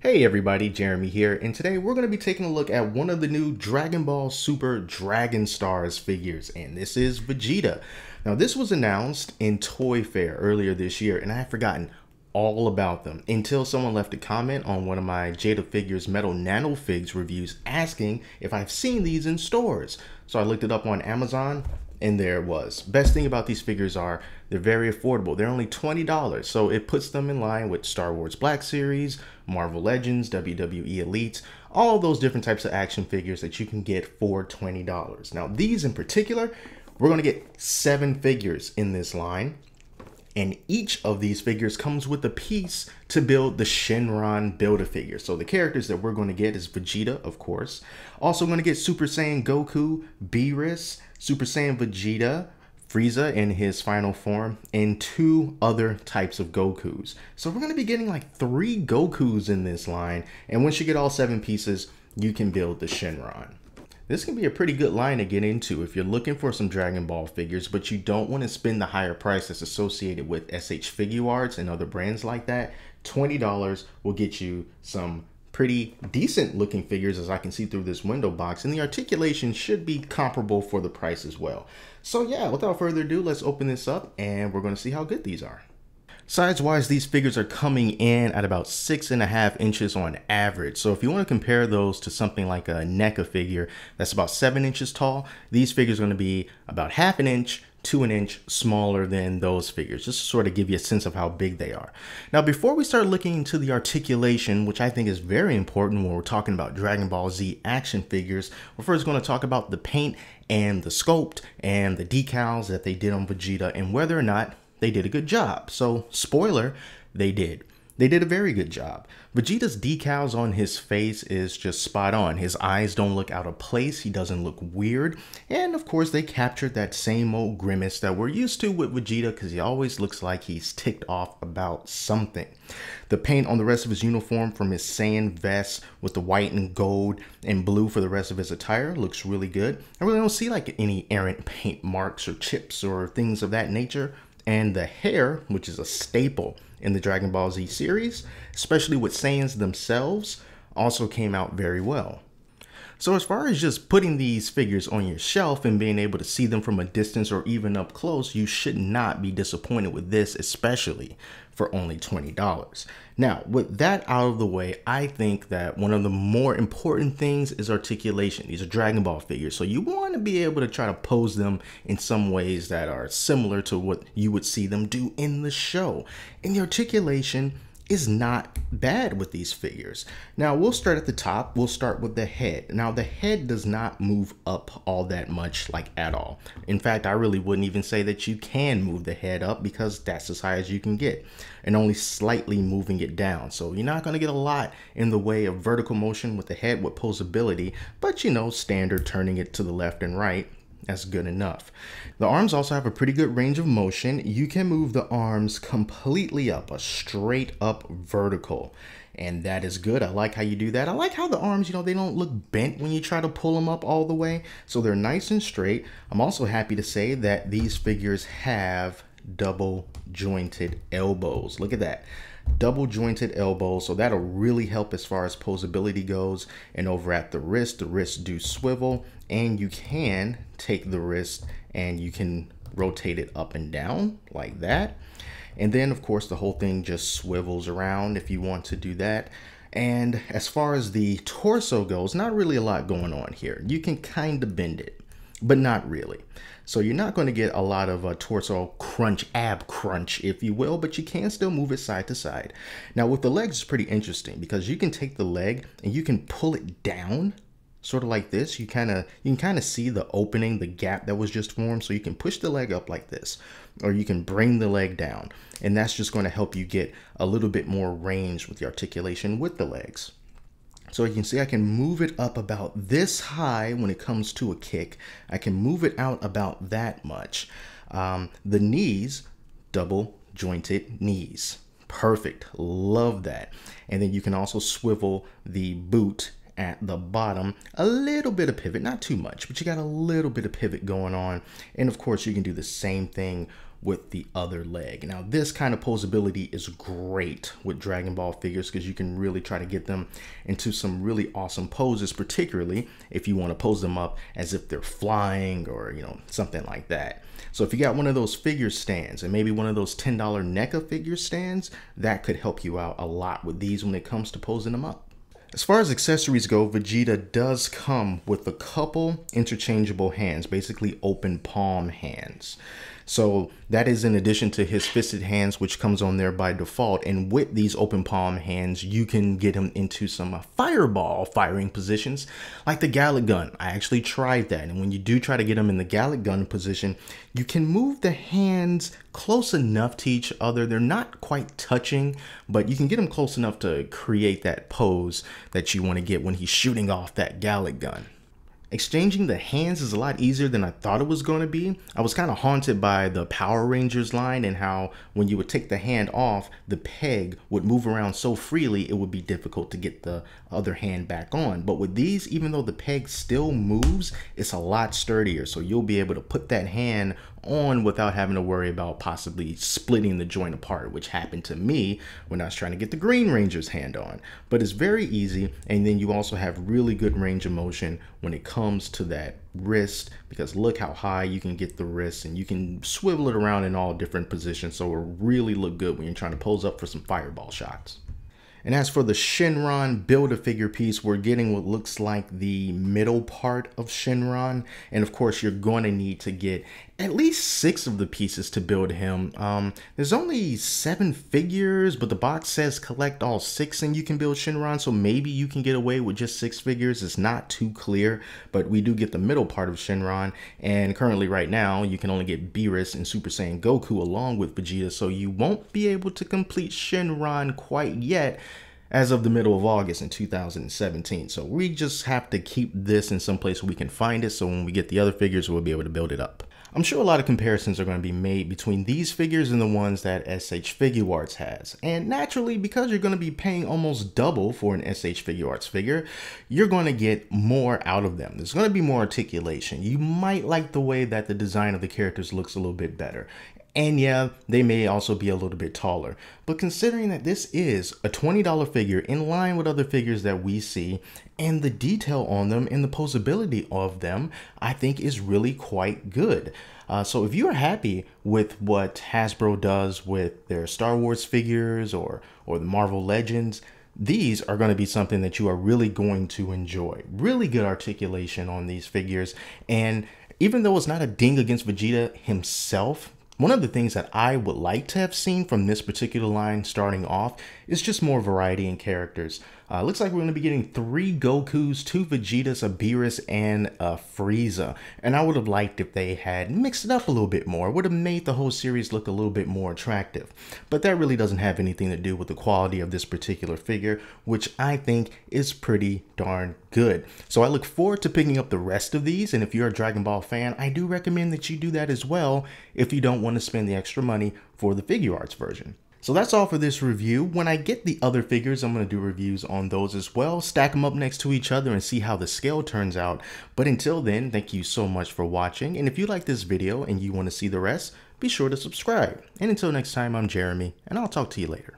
Hey everybody, Jeremy here, and today we're going to be taking a look at one of the new Dragon Ball Super Dragon Stars figures, and this is Vegeta. Now this was announced in Toy Fair earlier this year, and I had forgotten all about them until someone left a comment on one of my Jada Figures Metal Nano Figs reviews asking if I've seen these in stores. So I looked it up on Amazon, and there it was. Best thing about these figures are they're very affordable. They're only $20, so it puts them in line with Star Wars Black Series, Marvel Legends, WWE Elites, all those different types of action figures that you can get for $20. Now these in particular, we're going to get 7 figures in this line, and each of these figures comes with a piece to build the Shin Run Build-A-Figure. So the characters that we're going to get is Vegeta, of course. Also going to get Super Saiyan Goku, Beerus, Super Saiyan Vegeta, Frieza in his final form, and 2 other types of Gokus. So we're going to be getting like 3 Gokus in this line, and once you get all 7 pieces, you can build the Shin Run. This can be a pretty good line to get into if you're looking for some Dragon Ball figures, but you don't want to spend the higher price that's associated with SH Figuarts and other brands like that. $20 will get you some pretty decent looking figures, as I can see through this window box, and the articulation should be comparable for the price as well. So yeah, without further ado, let's open this up and we're going to see how good these are. Size-wise, these figures are coming in at about 6.5 inches on average. So if you want to compare those to something like a NECA figure that's about 7 inches tall, these figures are going to be about ½ an inch to an inch smaller than those figures, just to sort of give you a sense of how big they are. Now, before we start looking into the articulation, which I think is very important when we're talking about Dragon Ball Z action figures, we're first going to talk about the paint and the sculpt and the decals that they did on Vegeta and whether or not they did a good job. So, spoiler, they did. They did a very good job. Vegeta's decals on his face is just spot on. His eyes don't look out of place. He doesn't look weird. And of course, they captured that same old grimace that we're used to with Vegeta, because he always looks like he's ticked off about something. The paint on the rest of his uniform, from his Saiyan vest with the white and gold and blue for the rest of his attire, looks really good. I really don't see like any errant paint marks or chips or things of that nature. And the hair, which is a staple in the Dragon Ball Z series, especially with Saiyans themselves, also came out very well. So as far as just putting these figures on your shelf and being able to see them from a distance or even up close, you should not be disappointed with this, especially for only $20. Now, with that out of the way, I think that one of the more important things is articulation. These are Dragon Ball figures, so you want to be able to try to pose them in some ways that are similar to what you would see them do in the show. And the articulation is not bad with these figures. Now we'll start at the top. We'll start with the head. Now the head does not move up all that much, like at all. In fact, I really wouldn't even say that you can move the head up, because that's as high as you can get, and only slightly moving it down. So you're not going to get a lot in the way of vertical motion with the head with Poseability, but you know, standard turning it to the left and right, that's good enough. The arms also have a pretty good range of motion. You can move the arms completely up, a straight up vertical, and that is good. I like how you do that. I like how the arms, you know, they don't look bent when you try to pull them up all the way, so they're nice and straight. I'm also happy to say that these figures have double jointed elbows. Look at that. Double jointed elbows, so that'll really help as far as posability goes. And over at the wrists do swivel, and you can take the wrist and you can rotate it up and down like that. And then of course the whole thing just swivels around if you want to do that. And as far as the torso goes, not really a lot going on here. You can kind of bend it, but not really. So you're not going to get a lot of a torso crunch, ab crunch, if you will, but you can still move it side to side. Now with the legs, it's pretty interesting because you can take the leg and you can pull it down, sort of like this. You can kind of see the opening, the gap that was just formed. So you can push the leg up like this, or you can bring the leg down, and that's just going to help you get a little bit more range with the articulation with the legs. So you can see I can move it up about this high when it comes to a kick. I can move it out about that much. The knees, double jointed knees. Perfect. Love that. And then you can also swivel the boot at the bottom. A little bit of pivot, not too much, but you got a little bit of pivot going on. And of course, you can do the same thing with the other leg. Now, this kind of posability is great with Dragon Ball figures because you can really try to get them into some really awesome poses, particularly if you want to pose them up as if they're flying or, you know, something like that. So if you got one of those figure stands and maybe one of those $10 NECA figure stands, that could help you out a lot with these when it comes to posing them up. As far as accessories go, Vegeta does come with a couple interchangeable hands, basically open palm hands. So that is in addition to his fisted hands, which comes on there by default. And with these open palm hands, you can get him into some fireball firing positions like the Gallic gun. I actually tried that. And when you do try to get him in the Gallic gun position, you can move the hands close enough to each other. They're not quite touching, but you can get them close enough to create that pose that you want to get when he's shooting off that Gallic gun. Exchanging the hands is a lot easier than I thought it was going to be. I was kind of haunted by the Power Rangers line and how when you would take the hand off, the peg would move around so freely it would be difficult to get the other hand back on. But with these, even though the peg still moves, it's a lot sturdier. So you'll be able to put that hand on without having to worry about possibly splitting the joint apart, which happened to me when I was trying to get the Green Ranger's hand on. But it's very easy, and then you also have really good range of motion when it comes to that wrist, because look how high you can get the wrist and you can swivel it around in all different positions, so it'll really look good when you're trying to pose up for some fireball shots. And as for the Shin Run Build-A-Figure piece, we're getting what looks like the middle part of Shin Run. And of course, you're going to need to get at least 6 of the pieces to build him. There's only 7 figures, but the box says collect all 6 and you can build Shin Run. So maybe you can get away with just 6 figures. It's not too clear, but we do get the middle part of Shin Run. And currently right now, you can only get Beerus and Super Saiyan Goku along with Vegeta. So you won't be able to complete Shin Run quite yet, as of the middle of August in 2017. So we just have to keep this in some place where we can find it, so when we get the other figures, we'll be able to build it up. I'm sure a lot of comparisons are going to be made between these figures and the ones that SH Figuarts has. And naturally, because you're going to be paying almost double for an SH Figuarts figure, you're going to get more out of them. There's going to be more articulation. You might like the way that the design of the characters looks a little bit better. And yeah, they may also be a little bit taller. But considering that this is a $20 figure in line with other figures that we see, and the detail on them and the posability of them, I think is really quite good. So if you're happy with what Hasbro does with their Star Wars figures or the Marvel Legends, these are going to be something that you are really going to enjoy. Really good articulation on these figures. And even though it's not a ding against Vegeta himself, one of the things that I would like to have seen from this particular line starting off is just more variety in characters. Looks like we're going to be getting 3 Gokus, 2 Vegetas, a Beerus, and a Frieza. And I would have liked if they had mixed it up a little bit more. Would have made the whole series look a little bit more attractive. But that really doesn't have anything to do with the quality of this particular figure, which I think is pretty darn good. So I look forward to picking up the rest of these. And if you're a Dragon Ball fan, I do recommend that you do that as well if you don't want to spend the extra money for the Figuarts version. So that's all for this review. When I get the other figures, I'm going to do reviews on those as well, stack them up next to each other and see how the scale turns out. But until then, thank you so much for watching. And if you like this video and you want to see the rest, be sure to subscribe. And until next time, I'm Jeremy, and I'll talk to you later.